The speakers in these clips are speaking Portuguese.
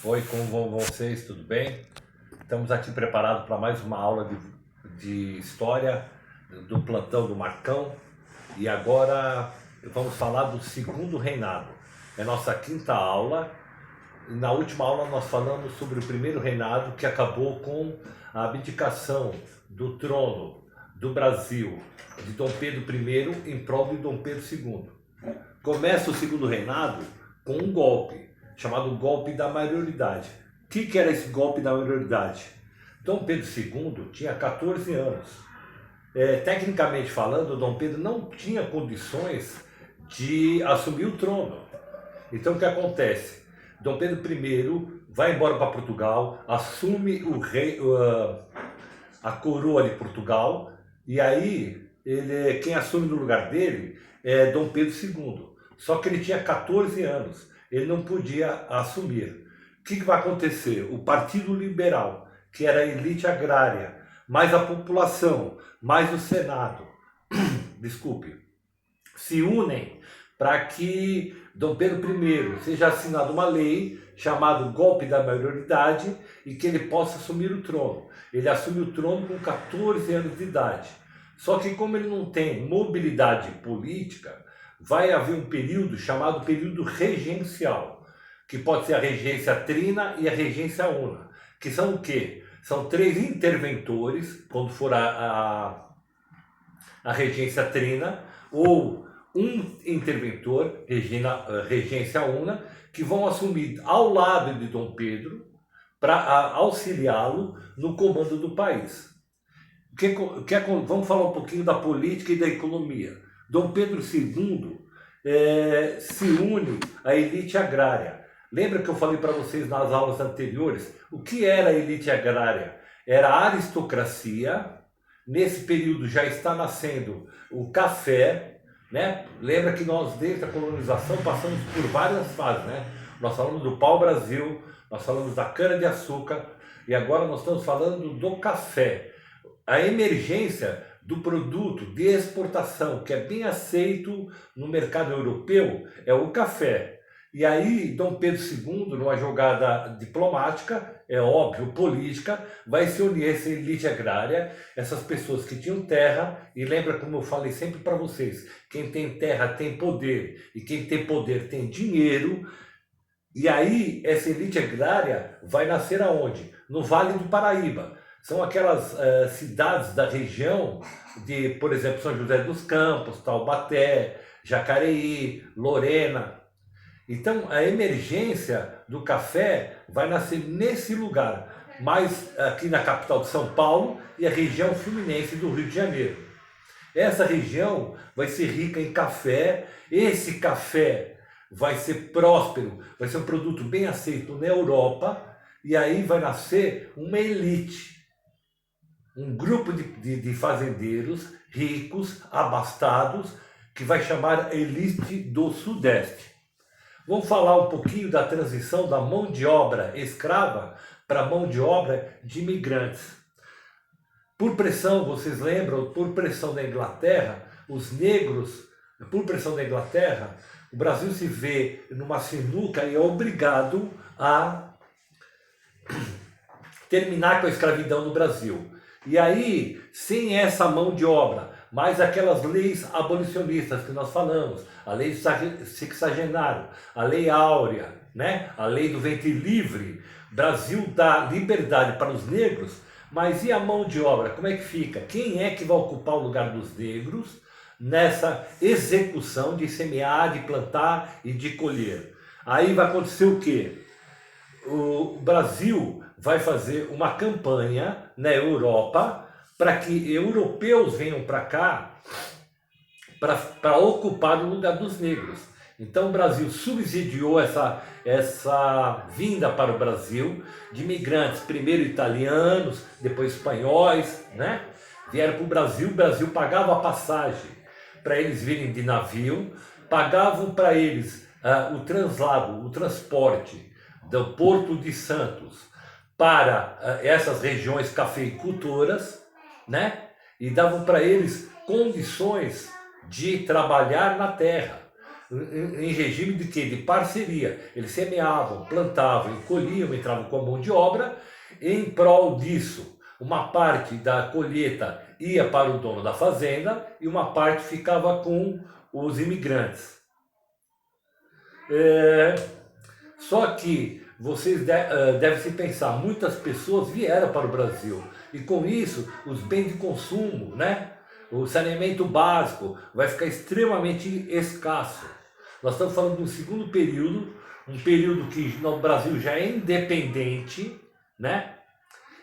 Oi, como vão vocês? Tudo bem? Estamos aqui preparados para mais uma aula de história do plantão do Marcão. E agora vamos falar do segundo reinado. É nossa quinta aula. Na última aula nós falamos sobre o primeiro reinado, que acabou com a abdicação do trono do Brasil de Dom Pedro I em prol de Dom Pedro II. Começa o segundo reinado com um golpe, chamado golpe da maioridade. O que era esse golpe da maioridade? Dom Pedro II tinha 14 anos. Tecnicamente falando, Dom Pedro não tinha condições de assumir o trono. Então o que acontece? Dom Pedro I vai embora para Portugal, assume a coroa de Portugal, e aí quem assume no lugar dele é Dom Pedro II. Só que ele tinha 14 anos, ele não podia assumir. O que vai acontecer? O Partido Liberal, que era a elite agrária, mais a população, mais o Senado, desculpe, se unem para que Dom Pedro I seja assinada uma lei chamada Golpe da Maioridade e que ele possa assumir o trono. Ele assume o trono com 14 anos de idade. Só que como ele não tem mobilidade política, vai haver um período chamado período regencial, que pode ser a regência trina e a regência una, que são o quê? São 3 interventores, quando for a regência trina, ou um interventor, regência una, que vão assumir ao lado de Dom Pedro para auxiliá-lo no comando do país. Vamos falar um pouquinho da política e da economia. Dom Pedro II se une à elite agrária. Lembra que eu falei para vocês nas aulas anteriores? O que era a elite agrária? Era a aristocracia. Nesse período já está nascendo o café, né? Lembra que nós, desde a colonização, passamos por várias fases, né? Nós falamos do pau-brasil, nós falamos da cana-de-açúcar, e agora nós estamos falando do café. A emergência do produto de exportação, que é bem aceito no mercado europeu, é o café. E aí, Dom Pedro II, numa jogada diplomática, é óbvio, política, vai se unir a essa elite agrária, essas pessoas que tinham terra, e lembra como eu falei sempre para vocês, quem tem terra tem poder, e quem tem poder tem dinheiro, e aí essa elite agrária vai nascer aonde? No Vale do Paraíba. São aquelas cidades da região de, por exemplo, São José dos Campos, Taubaté, Jacareí, Lorena. Então, a emergência do café vai nascer nesse lugar, mais aqui na capital de São Paulo e a região fluminense do Rio de Janeiro. Essa região vai ser rica em café, esse café vai ser próspero, vai ser um produto bem aceito na Europa, e aí vai nascer uma elite, um grupo de fazendeiros ricos, abastados, que vai chamar a elite do Sudeste. Vamos falar um pouquinho da transição da mão de obra escrava para a mão de obra de imigrantes. Por pressão, vocês lembram, por pressão da Inglaterra, os negros, por pressão da Inglaterra, o Brasil se vê numa sinuca e é obrigado a terminar com a escravidão no Brasil. E aí, sem essa mão de obra, mais aquelas leis abolicionistas que nós falamos, a lei sexagenário, a lei áurea, né? A lei do ventre livre, Brasil dá liberdade para os negros, mas e a mão de obra? Como é que fica? Quem é que vai ocupar o lugar dos negros nessa execução de semear, de plantar e de colher? Aí vai acontecer o quê? O Brasil vai fazer uma campanha na Europa para que europeus venham para cá para ocupar o lugar dos negros. Então o Brasil subsidiou essa vinda para o Brasil de imigrantes, primeiro italianos, depois espanhóis, né? Vieram para o Brasil pagava a passagem para eles virem de navio, pagavam para eles o translado, o transporte do Porto de Santos para essas regiões cafeicultoras, né? E davam para eles condições de trabalhar na terra. em regime de quê? De parceria. Eles semeavam, plantavam, colhiam, entravam com a mão de obra em prol disso. Uma parte da colheita ia para o dono da fazenda e uma parte ficava com os imigrantes. Só que vocês devem se pensar, muitas pessoas vieram para o Brasil e com isso os bens de consumo, né? O saneamento básico vai ficar extremamente escasso. Nós estamos falando de um segundo período, um período que no Brasil já é independente, né?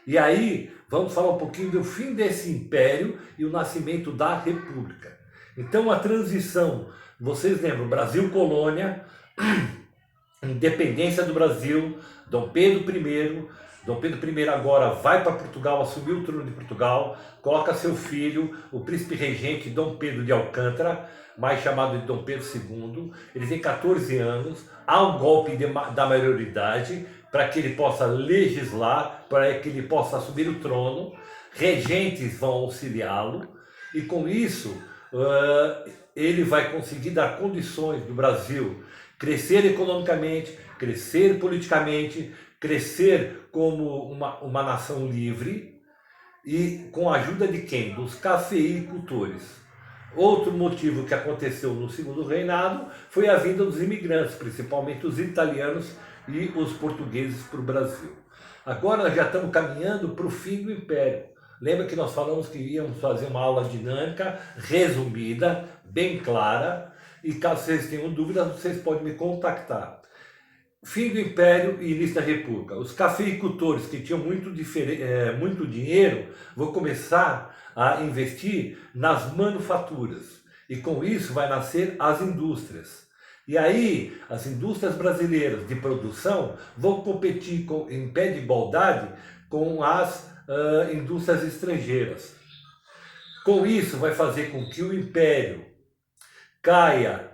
E aí vamos falar um pouquinho do fim desse império e o nascimento da República. Então a transição, vocês lembram, Brasil colônia, independência do Brasil, Dom Pedro I. Dom Pedro I agora vai para Portugal, assumiu o trono de Portugal, coloca seu filho, o príncipe regente Dom Pedro de Alcântara, mais chamado de Dom Pedro II. Ele tem 14 anos, há um golpe da maioridade para que ele possa legislar, para que ele possa assumir o trono. Regentes vão auxiliá-lo e com isso ele vai conseguir dar condições do Brasil crescer economicamente, crescer politicamente, crescer como uma nação livre e com a ajuda de quem? Dos cafeicultores. Outro motivo que aconteceu no segundo reinado foi a vinda dos imigrantes, principalmente os italianos e os portugueses para o Brasil. Agora nós já estamos caminhando para o fim do Império. Lembra que nós falamos que íamos fazer uma aula dinâmica, resumida, bem clara, e caso vocês tenham dúvidas, vocês podem me contactar. Fim do Império e início da República. Os cafeicultores que tinham muito dinheiro vão começar a investir nas manufaturas. E com isso vai nascer as indústrias. E aí as indústrias brasileiras de produção vão competir em pé de igualdade com as indústrias estrangeiras. Com isso vai fazer com que o Império caia,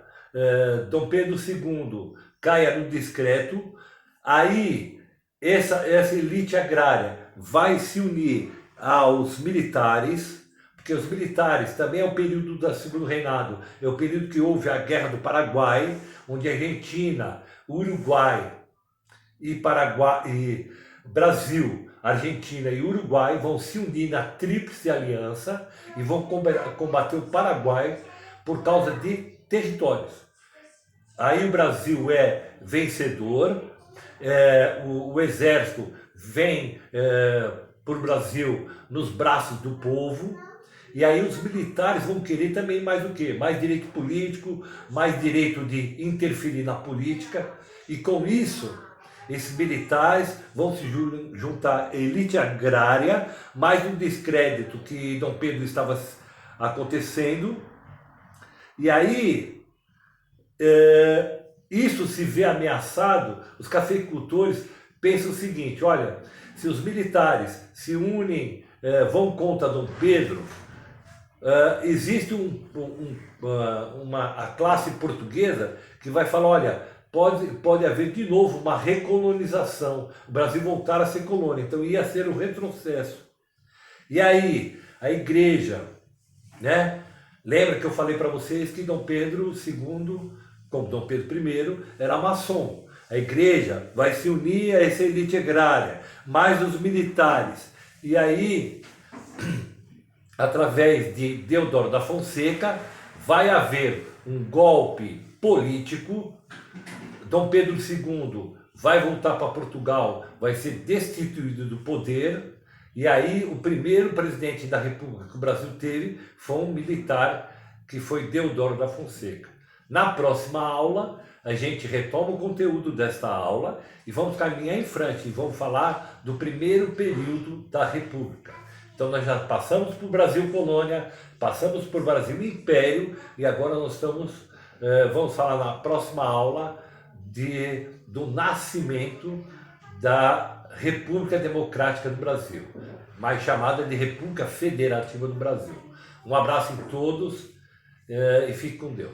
Dom Pedro II caia no discreto, aí essa elite agrária vai se unir aos militares, porque os militares também é o período do segundo reinado, é o período que houve a Guerra do Paraguai, onde a Argentina, Uruguai e Brasil, Argentina e Uruguai vão se unir na Tríplice Aliança e vão combater o Paraguai por causa de territórios. Aí o Brasil é vencedor, o exército vem para o Brasil nos braços do povo, e aí os militares vão querer também mais o quê? Mais direito político, mais direito de interferir na política, e com isso esses militares vão se juntar à elite agrária, mais um descrédito que Dom Pedro estava acontecendo, e aí isso se vê ameaçado. Os cafeicultores pensam o seguinte: olha, se os militares se unem, vão contra Dom Pedro, existe a classe portuguesa que vai falar, olha, pode haver de novo uma recolonização, o Brasil voltar a ser colônia, então ia ser um retrocesso. E aí a igreja, né? Lembra que eu falei para vocês que Dom Pedro II, como Dom Pedro I, era maçom. A igreja vai se unir a essa elite agrária, mais os militares. E aí, através de Deodoro da Fonseca, vai haver um golpe político. Dom Pedro II vai voltar para Portugal, vai ser destituído do poder. E aí o primeiro presidente da República que o Brasil teve foi um militar, que foi Deodoro da Fonseca. Na próxima aula, a gente retoma o conteúdo desta aula e vamos caminhar em frente e vamos falar do primeiro período da República. Então nós já passamos por Brasil colônia, passamos por Brasil império e agora nós vamos falar na próxima aula do nascimento da República Democrática do Brasil, mais chamada de República Federativa do Brasil. Um abraço em todos e fique com Deus.